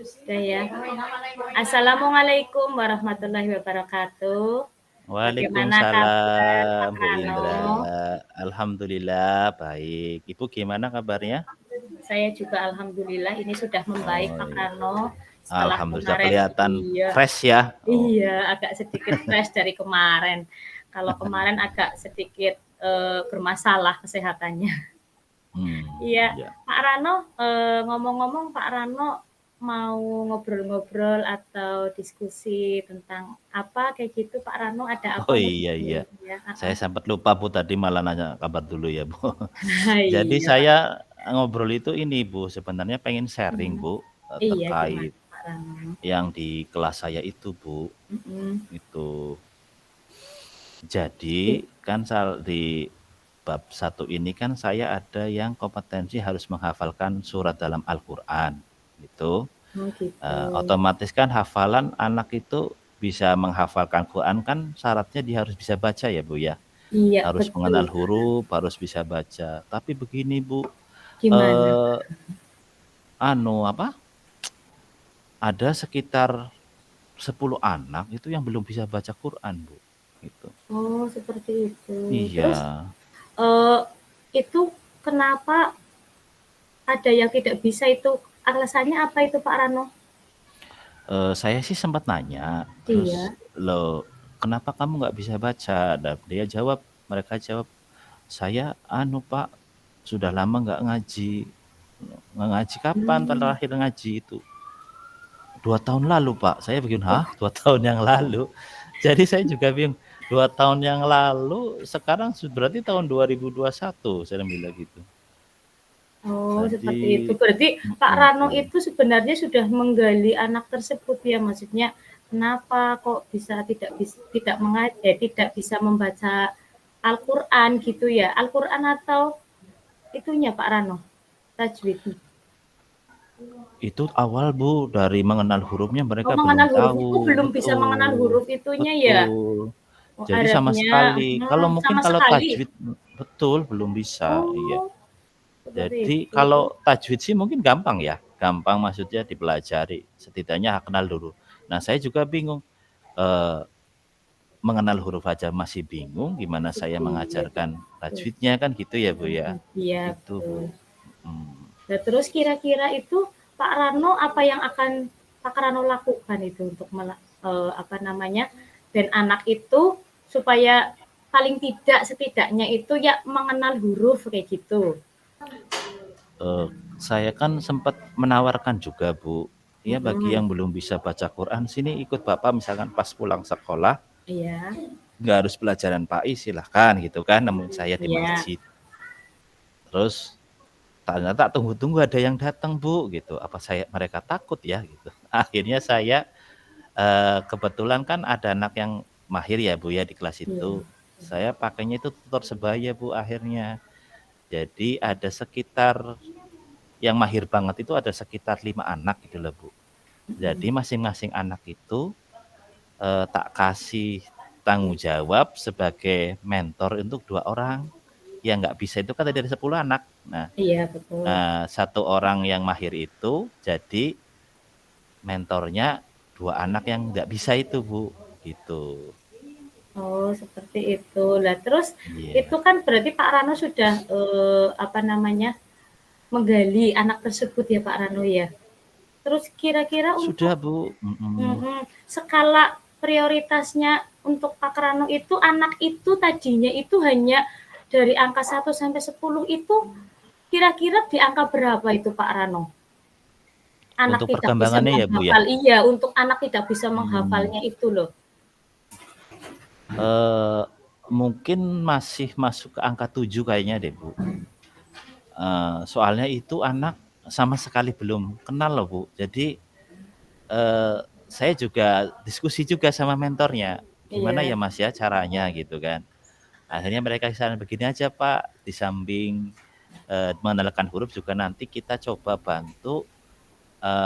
Sudah ya. Assalamualaikum warahmatullahi wabarakatuh. Bagaimana kabar Waalaikumsalam, Pak Bu Rano? Indra. Alhamdulillah baik. Ibu gimana kabarnya? Saya juga alhamdulillah ini sudah membaik Oh Pak iya. Rano. Setelah Alhamdulillah kemarin kelihatan iya, fresh ya. Oh, iya agak sedikit fresh dari kemarin. Kalau kemarin agak sedikit bermasalah kesehatannya. Iya, ya. Pak Rano, ngomong-ngomong Pak Rano mau ngobrol-ngobrol atau diskusi tentang apa kayak gitu Pak Rano ada apa Oh mau iya iya. diskusi ya? Saya sempat lupa Bu tadi malah nanya kabar dulu ya Bu. Jadi Iya Pak. saya ngobrol itu ini Bu, sebenarnya pengen sharing Hmm. Bu Iya gimana terkait Pak Rano? yang di kelas saya itu Bu. Mm-mm. Itu. Jadi kan di bab 1 ini kan saya ada yang kompetensi harus menghafalkan surat dalam Al-Qur'an gitu. Oh gitu. Otomatis kan hafalan anak itu bisa menghafalkan Quran kan syaratnya dia harus bisa baca ya Bu ya. Iya Harus betul. mengenal huruf, harus bisa baca. Tapi begini Bu, Gimana? eee, apa, ada sekitar 10 anak itu yang belum bisa baca Quran Bu, gitu. Oh seperti itu. Iya. Terus eh, itu kenapa ada yang tidak bisa itu? Alasannya apa itu Pak Rano? Saya sih sempat nanya, terus, Iya. "Loh, kenapa kamu nggak bisa baca?" Dan mereka jawab, "Saya Pak, sudah lama nggak ngaji." "Nggak ngaji kapan Hmm. terakhir ngaji itu?" "2 tahun lalu, Pak." Saya begini, "Hah? 2 tahun yang lalu?" Jadi saya juga bingung, 2 tahun yang lalu, sekarang berarti tahun 2021, saya bilang gitu. Oh, seperti itu. Jadi Berarti Pak Rano Bu. itu sebenarnya sudah menggali anak tersebut ya, maksudnya kenapa kok bisa tidak bisa membaca Al-Qur'an gitu ya? Al-Qur'an atau itunya Pak Rano, tajwid? Itu awal Bu, dari mengenal hurufnya Oh, mereka belum mengenal huruf tahu, itu belum bisa mengenal betul, huruf itunya ya? betul. Oh, Jadi sama Arabnya, sekali, mungkin sama kalau sekali? tajwid betul belum bisa, iya. Oh, seperti Jadi itu. kalau tajwid sih mungkin gampang ya, gampang maksudnya dipelajari, setidaknya kenal dulu. Nah saya juga bingung, eee, mengenal huruf aja masih bingung, gimana saya Iya, mengajarkan betul. tajwidnya kan gitu ya Bu ya, Iya, gitu Bu. betul. Mhm. Nah, terus kira-kira itu Pak Rano apa yang akan Pak Rano lakukan itu untuk apa namanya dan anak itu supaya paling tidak setidaknya itu ya mengenal huruf kayak gitu. Saya kan sempat menawarkan juga Bu, ya bagi Mm-mm. yang belum bisa baca Quran sini ikut Bapak misalkan pas pulang sekolah, Iya, nggak harus pelajaran PAI silahkan gitu kan, nemuin saya di iya. masjid. Terus ternyata tunggu-tunggu ada yang datang Bu gitu, apa mereka takut ya gitu. Akhirnya saya, kebetulan kan ada anak yang mahir ya Bu ya di kelas Iya. itu, saya pakainya itu tutor sebaya Bu akhirnya. Jadi ada sekitar yang mahir banget itu ada sekitar 5 anak gitu loh Bu. Jadi masing-masing anak itu, tak kasih tanggung jawab sebagai mentor untuk 2 orang. Yang nggak bisa itu kan dari 10 anak. Nah, Iya, betul. 1 orang yang mahir itu jadi mentornya 2 anak yang nggak bisa itu Bu, gitu. Oh, seperti itu. Lah terus itu Iya. kan berarti Pak Rano sudah apa namanya menggali anak tersebut ya Pak Rano ya. Terus kira-kira Sudah untuk Bu, mhm. skala prioritasnya untuk Pak Rano itu anak itu tadinya itu hanya dari angka 1 sampai 10 itu kira-kira di angka berapa itu Pak Rano? Anak Untuk tidak bisa perkembangannya ya Bu ya? menghafal. Iya, untuk anak tidak bisa Mmm. menghafalnya itu loh. Eee, Mungkin masih masuk ke angka 7 kayaknya deh Bu. Soalnya itu anak sama sekali belum kenal loh Bu. Jadi, eee, saya juga diskusi juga sama mentornya, "Gimana Iya. ya Mas ya caranya?" Gitu kan. Akhirnya mereka saran, "Begini aja Pak, di samping, mengenalkan huruf juga nanti kita coba bantu,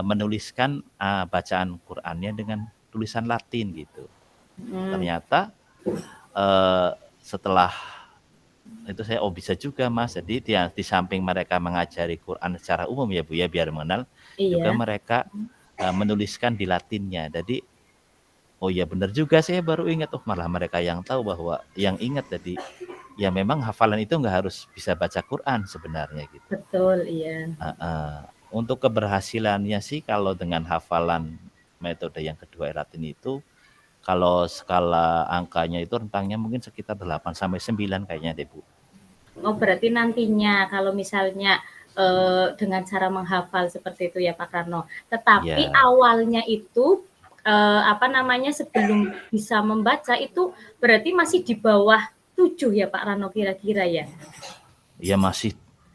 menuliskan, bacaan Qur'annya dengan tulisan Latin," gitu. Hmm. Ternyata, eee, setelah itu saya, "Oh bisa juga Mas." Jadi di samping mereka mengajari Quran secara umum ya Bu ya, biar mengenal, juga Iya. mereka, menuliskan di Latinnya. Jadi, oh ya benar juga saya baru ingat, oh malah mereka yang tahu bahwa yang ingat jadi ya memang hafalan itu nggak harus bisa baca Quran sebenarnya gitu. Betul, iya. Untuk keberhasilannya sih kalau dengan hafalan metode yang kedua Latin itu, kalau skala angkanya itu rentangnya mungkin sekitar 8 sampai 9 kayaknya deh, Bu. Oh, berarti nantinya kalau misalnya dengan cara menghafal seperti itu ya Pak Karno. Tetapi Ya, awalnya itu apa namanya sebelum bisa membaca itu berarti masih di bawah 7 ya Pak Rano kira-kira ya? ya masih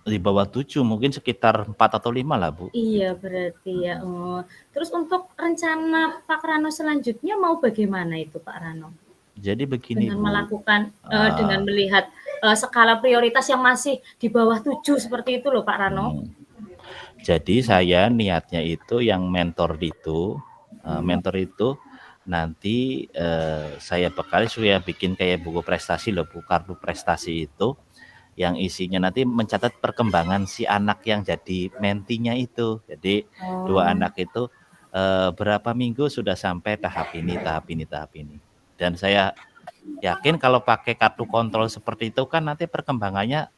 di bawah 7, mungkin sekitar 4 atau 5 lah, Bu. Iya berarti ya. Oh. Terus untuk rencana Pak Rano selanjutnya mau bagaimana itu Pak Rano? Jadi begini, Dengan Bu. melakukan dengan melihat skala prioritas yang masih di bawah 7 seperti itu loh Pak Rano. Jadi saya niatnya itu yang mentor itu nanti saya bekali supaya bikin kayak buku prestasi loh, Bu, kartu prestasi itu yang isinya nanti mencatat perkembangan si anak yang jadi mentinya itu. Jadi dua anak itu berapa minggu sudah sampai tahap ini, tahap ini, tahap ini. Dan saya yakin kalau pakai kartu kontrol seperti itu kan nanti perkembangannya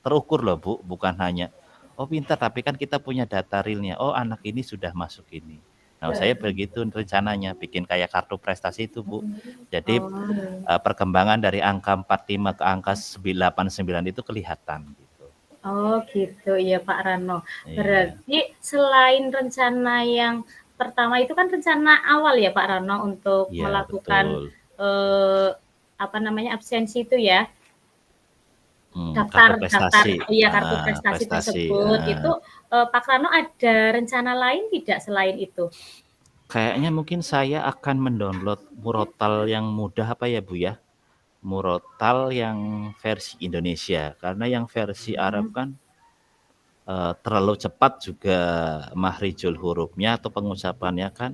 terukur loh, Bu, bukan hanya oh pintar tapi kan kita punya data realnya. Oh anak ini sudah masuk ini. Nah, saya begitu rencananya bikin kayak kartu prestasi itu, Bu. Jadi perkembangan dari angka 45 ke angka 89 itu kelihatan gitu. Oh gitu ya Pak Rano. Iya. Berarti selain rencana yang pertama itu kan rencana awal ya Pak Rano untuk Iya, melakukan apa namanya absensi itu ya. Kartu Daftar prestasi. iya kartu prestasi tersebut. Itu Pak Rano ada rencana lain tidak selain itu? Kayaknya mungkin saya akan mendownload Murotal yang mudah apa ya, Bu ya? Murotal yang versi Indonesia karena yang versi Arab kan terlalu cepat juga mahrijul hurufnya atau pengucapannya kan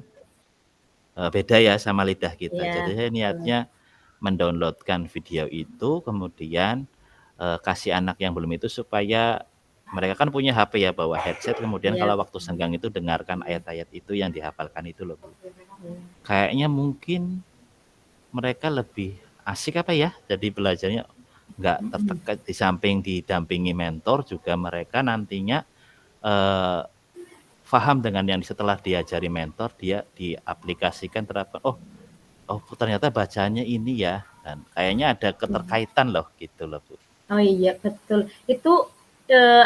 beda ya sama lidah kita. Iya, Jadi saya niatnya mendownloadkan video itu kemudian kasih anak yang belum itu supaya mereka kan punya HP ya, bawa headset kemudian iya. kalau waktu senggang itu dengarkan ayat-ayat itu yang dihafalkan itu loh, Bu. Kayaknya mungkin mereka lebih asik apa ya, jadi belajarnya nggak tertekan, di samping didampingi mentor juga mereka nantinya paham dengan yang setelah diajari mentor dia diaplikasikan terapkan. Oh ternyata bacanya ini ya, dan kayaknya ada keterkaitan loh gitu loh, Bu. Oh iya betul. Itu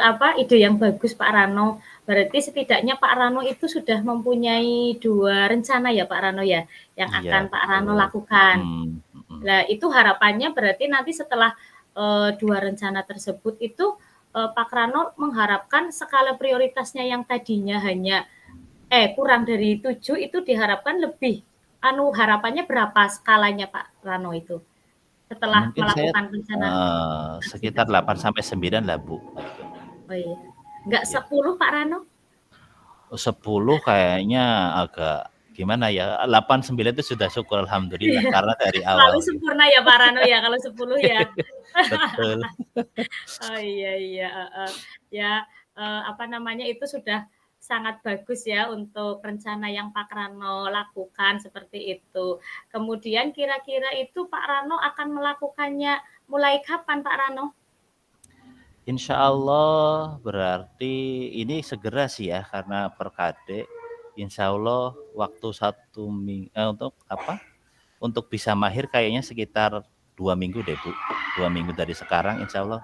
apa ide yang bagus Pak Rano. Berarti setidaknya Pak Rano itu sudah mempunyai 2 rencana ya Pak Rano ya, yang Iya, akan Pak Rano betul. lakukan. Nah itu harapannya berarti nanti setelah 2 rencana tersebut itu Pak Rano mengharapkan skala prioritasnya yang tadinya hanya kurang dari 7 itu diharapkan lebih harapannya berapa skalanya Pak Rano itu? Setelah Mungkin saya melakukan rencana sekitar 8 sampai 9 lah, Bu. Oh iya. Enggak Ya. 10 Pak Rano? 10 kayaknya agak gimana ya, 8, 9 itu sudah syukur alhamdulillah karena dari Selalu awal gitu. sempurna ya Pak Rano ya kalau 10 ya? Betul. Oh iya iya, Ya, apa namanya, itu sudah sangat bagus ya untuk rencana yang Pak Rano lakukan seperti itu. Kemudian kira-kira itu Pak Rano akan melakukannya mulai kapan Pak Rano? Insya Allah berarti ini segera sih ya karena per KD insya Allah waktu 1 minggu untuk apa? Untuk bisa mahir kayaknya sekitar 2 minggu deh, Bu. 2 minggu dari sekarang insya Allah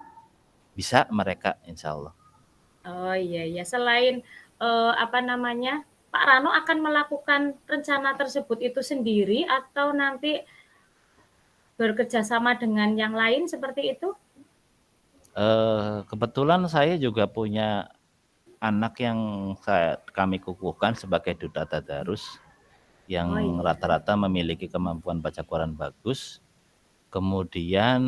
bisa mereka insya Allah. Oh iya iya. Selain apa namanya, Pak Rano akan melakukan rencana tersebut itu sendiri atau nanti bekerja sama dengan yang lain seperti itu? Kebetulan saya juga punya anak yang kami kukuhkan sebagai duta tadarus yang Oh iya. rata-rata memiliki kemampuan baca Quran bagus. Kemudian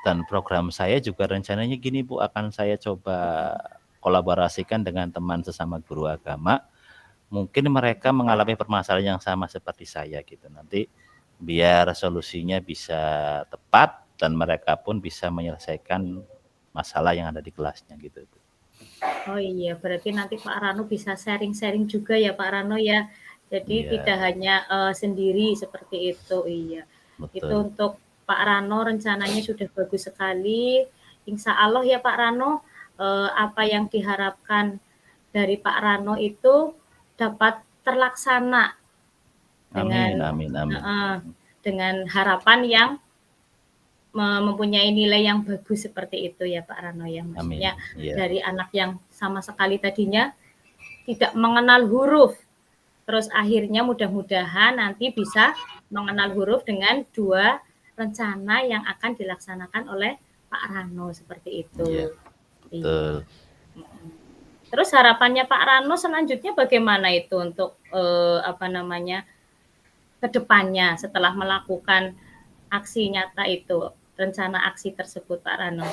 dan program saya juga rencananya gini, Bu, akan saya coba kolaborasikan dengan teman sesama guru agama. Mungkin mereka mengalami permasalahan yang sama seperti saya gitu. Nanti biar solusinya bisa tepat dan mereka pun bisa menyelesaikan masalah yang ada di kelasnya gitu, Bu. Oh iya, berarti nanti Pak Rano bisa sharing-sharing juga ya Pak Rano ya. Jadi Iya, tidak hanya sendiri seperti itu. Iya. Itu betul. untuk Pak Rano rencananya sudah bagus sekali. Insya Allah ya Pak Rano, apa yang diharapkan dari Pak Rano itu dapat terlaksana dengan Amin, amin, amin. dengan harapan yang mempunyai nilai yang bagus seperti itu ya Pak Rano ya. Amin. Maksudnya Iya. dari anak yang sama sekali tadinya tidak mengenal huruf, terus akhirnya mudah-mudahan nanti bisa mengenal huruf dengan 2 rencana yang akan dilaksanakan oleh Pak Rano seperti itu. Iya, Iya. betul. Terus harapannya Pak Rano selanjutnya bagaimana itu untuk apa namanya ke depannya setelah melakukan aksi nyata itu, rencana aksi tersebut Pak Rano?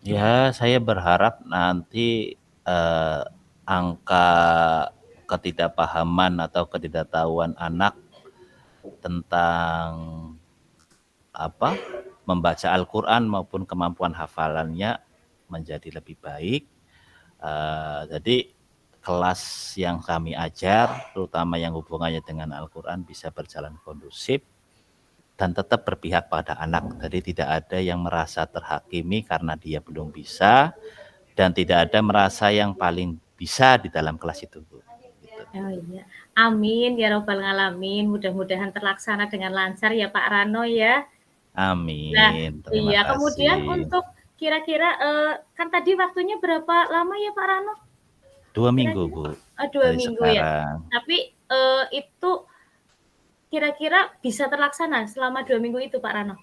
Ya, saya berharap nanti angka ketidakpahaman atau ketidaktahuan anak tentang apa membaca Al-Quran maupun kemampuan hafalannya menjadi lebih baik. Jadi kelas yang kami ajar, terutama yang hubungannya dengan Al-Quran bisa berjalan kondusif dan tetap berpihak pada anak. Jadi tidak ada yang merasa terhakimi karena dia belum bisa, dan tidak ada merasa yang paling bisa di dalam kelas itu, Bu. Gitu. Oh iya, amin ya robbal alamin. Mudah-mudahan terlaksana dengan lancar ya Pak Rano ya. Nah, Amin. Terima iya kemudian kasih. untuk kira-kira kan tadi waktunya berapa lama ya Pak Rano? 2 minggu, Kira-kira? Bu, Oh, 2 dari minggu ya. sekarang. Tapi itu kira-kira bisa terlaksana selama 2 minggu itu Pak Rano?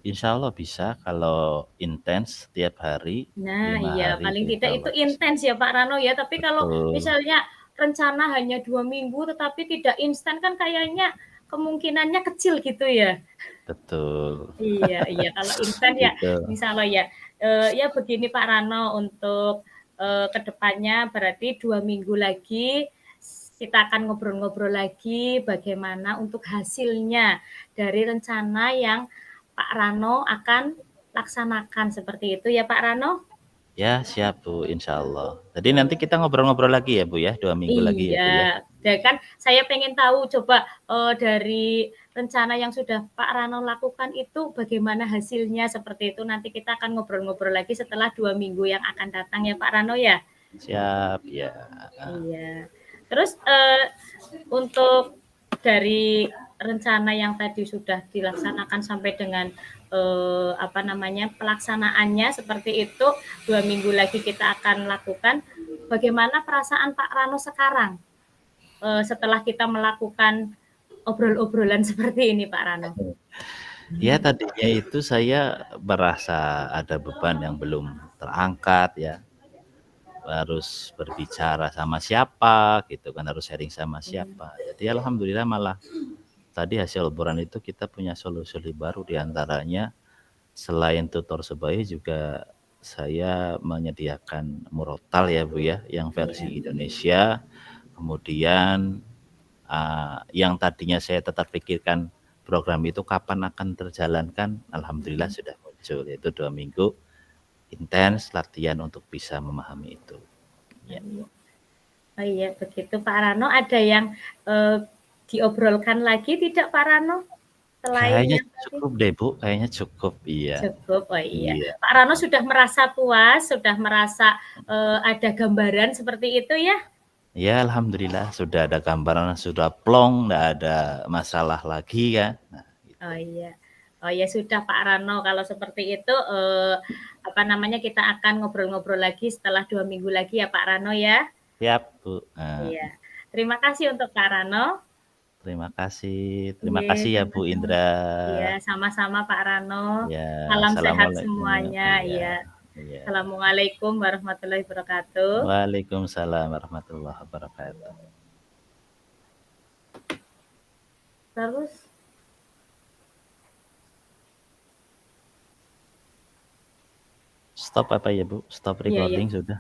Insya Allah bisa kalau intens setiap hari, Nah, 5 iya hari paling itu insya tidak itu Allah bisa. intens ya Pak Rano ya. Tapi kalau Betul, misalnya rencana hanya 2 minggu tetapi tidak instan kan kayaknya kemungkinannya kecil gitu ya. betul. Iya iya, kalau instan ya Gitu. insya Allah ya. Ya begini Pak Rano, untuk ke depannya berarti 2 minggu lagi kita akan ngobrol-ngobrol lagi bagaimana untuk hasilnya dari rencana yang Pak Rano akan laksanakan seperti itu ya Pak Rano? Ya, siap, Bu, insya Allah. Jadi nanti kita ngobrol-ngobrol lagi ya, Bu, ya, 2 minggu lagi ya, Bu, ya. Iya, ya kan saya pengen tahu coba dari rencana yang sudah Pak Rano lakukan itu bagaimana hasilnya seperti itu. Nanti kita akan ngobrol-ngobrol lagi setelah 2 minggu yang akan datang ya Pak Rano ya. Siap, ya. Iya. Terus untuk dari rencana yang tadi sudah dilaksanakan sampai dengan apa namanya pelaksanaannya seperti itu 2 minggu lagi kita akan lakukan. Bagaimana perasaan Pak Rano sekarang setelah kita melakukan obrol-obrolan seperti ini Pak Rano? Ya, tadinya itu saya merasa ada beban yang belum terangkat ya. Harus berbicara sama siapa gitu kan, harus sharing sama siapa. Jadi alhamdulillah malah tadi hasil obrolan itu kita punya solusi baru, di antaranya selain tutor sebaya juga saya menyediakan murotal ya, Bu, ya, yang versi Indonesia. Kemudian yang tadinya saya tetap pikirkan program itu kapan akan terjalankan, alhamdulillah sudah muncul, yaitu 2 minggu intens latihan untuk bisa memahami itu. Ya. Oh iya begitu Pak Rano, ada yang diobrolkan lagi tidak Pak Rano selain Kayaknya yang tadi? cukup deh, Bu, kayaknya cukup, iya. Cukup, oh iya. Iya. Pak Rano sudah merasa puas, sudah merasa ada gambaran seperti itu ya? Ya alhamdulillah sudah ada gambaran, sudah plong, nggak ada masalah lagi kan. Nah, gitu. Oh iya. Oh ya sudah Pak Rano, kalau seperti itu apa namanya kita akan ngobrol-ngobrol lagi setelah 2 minggu lagi ya Pak Rano ya. Siap, Bu. Iya. Terima kasih untuk Pak Rano. Terima kasih. Terima Iya, kasih ya, Bu sama-sama. Indra. Iya, sama-sama Pak Rano. Ya, Salam sehat assalamualaikum. semuanya. Iya, Iya. iya. Assalamualaikum warahmatullahi wabarakatuh. Waalaikumsalam warahmatullahi wabarakatuh. Terus Stop apa ya, Bu? Stop iya ya. recording sudah.